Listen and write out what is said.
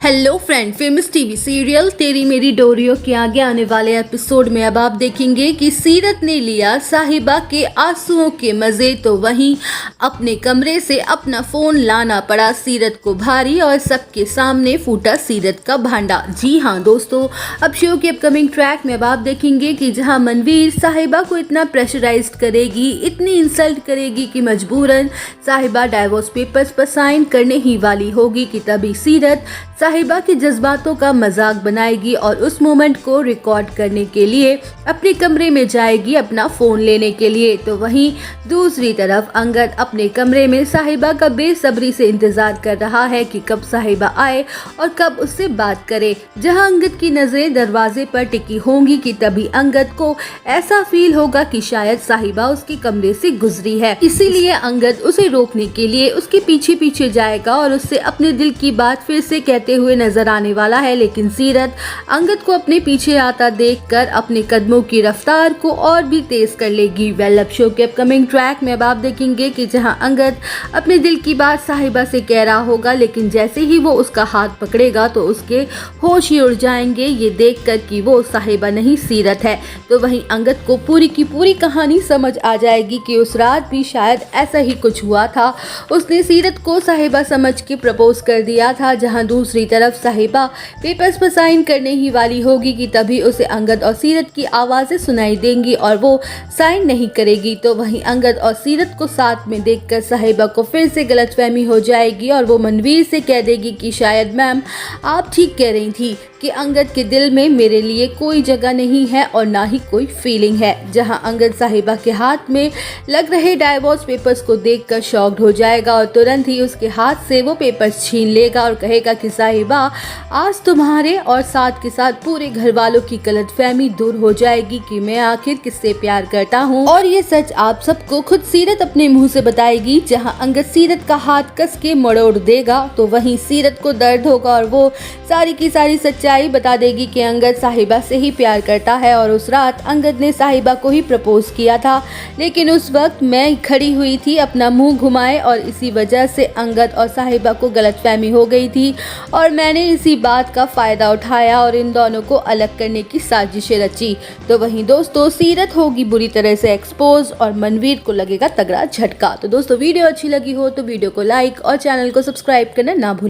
Hello friend, famous TV serial तेरी मेरी डोरियों के आगे आने वाले एपिसोड में अब आप देखेंगे कि सीरत ने लिया साहिबा के आंसुओं के मजे, तो वहीं अपने कमरे से अपना फोन लाना पड़ा सीरत को भारी और सबके सामने फूटा सीरत का भांडा। जी हाँ दोस्तों, अब शो के अपकमिंग ट्रैक में अब आप देखेंगे कि जहाँ मनवीर साहिबा को इतना प्रेशराइज करेगी, इतनी इंसल्ट करेगी कि मजबूरन साहिबा डाइवोर्स पेपर्स पर साइन करने ही वाली होगी कि तभी सीरत साहिबा के जज्बातों का मजाक बनाएगी और उस मोमेंट को रिकॉर्ड करने के लिए अपने कमरे में जाएगी अपना फोन लेने के लिए। तो वहीं दूसरी तरफ अंगद अपने कमरे में साहिबा का बेसब्री से इंतजार कर रहा है कि कब साहिबा आए और कब उससे बात करे। जहां अंगद की नजरें दरवाजे पर टिकी होंगी कि तभी अंगद को ऐसा फील होगा कि शायद साहिबा उसके कमरे से गुजरी है, इसीलिए अंगद उसे रोकने के लिए उसके पीछे पीछे जाएगा और उससे अपने दिल की बात फिर से कहते हुए नजर आने वाला है। लेकिन सीरत अंगद को अपने पीछे आता देखकर अपने कदमों की रफ्तार को और भी तेज कर लेगी। वेल, अब शो के अपकमिंग ट्रैक में अब आप देखेंगे कि जहां अंगद अपने दिल की बात साहिबा से कह रहा होगा, लेकिन जैसे ही वो उसका हाथ पकड़ेगा तो उसके होश ही उड़ जाएंगे ये देखकर कि वो साहिबा नहीं सीरत है। तो वहीं अंगद को पूरी की पूरी कहानी समझ आ जाएगी कि उस रात भी शायद ऐसा ही कुछ हुआ था। उसने सीरत को साहिबा समझ के प्रपोज कर दिया था। जहां दूसरी तरफ साहिबा पेपर्स पर साइन करने ही वाली होगी कि तभी उसे अंगद और सीरत की आवाजें सुनाई देंगी और वो साइन नहीं करेगी। तो वहीं अंगद और सीरत को साथ में देखकर साहिबा को फिर से गलतफहमी हो जाएगी और वो मनवीर से कह देगी कि शायद मैम आप ठीक कह रही थी कि अंगद के दिल में मेरे लिए कोई जगह नहीं है और ना ही कोई फीलिंग है। जहां अंगद साहिबा के हाथ में लग रहे डाइवोर्स पेपर्स को देखकर शॉक्ड हो जाएगा और तुरंत ही उसके हाथ से वो पेपर्स छीन लेगा और कहेगा कि साहिबा आज तुम्हारे और साथ के साथ पूरे घर वालों की गलतफहमी दूर हो जाएगी कि मैं आखिर किससे प्यार करता हूँ, और ये सच आप सबको खुद सीरत अपने मुंह से बताएगी। जहां अंगद सीरत का हाथ कस के मरोड़ देगा तो वहीं सीरत को दर्द होगा और वो सारी की सारी सच्चाई बता देगी कि अंगद साहिबा से ही प्यार करता है और उस रात अंगद ने साहिबा को ही प्रपोज किया था, लेकिन उस वक्त मैं खड़ी हुई थी अपना मुंह घुमाए और इसी वजह से अंगद और साहिबा को गलतफहमी हो गई थी और मैंने इसी बात का फायदा उठाया और इन दोनों को अलग करने की साजिशें रची। तो वहीं दोस्तों सीरत होगी बुरी तरह से एक्सपोज और मनवीर को लगेगा तगड़ा झटका। तो दोस्तों वीडियो अच्छी लगी हो तो वीडियो को लाइक और चैनल को सब्सक्राइब करना ना भूलें।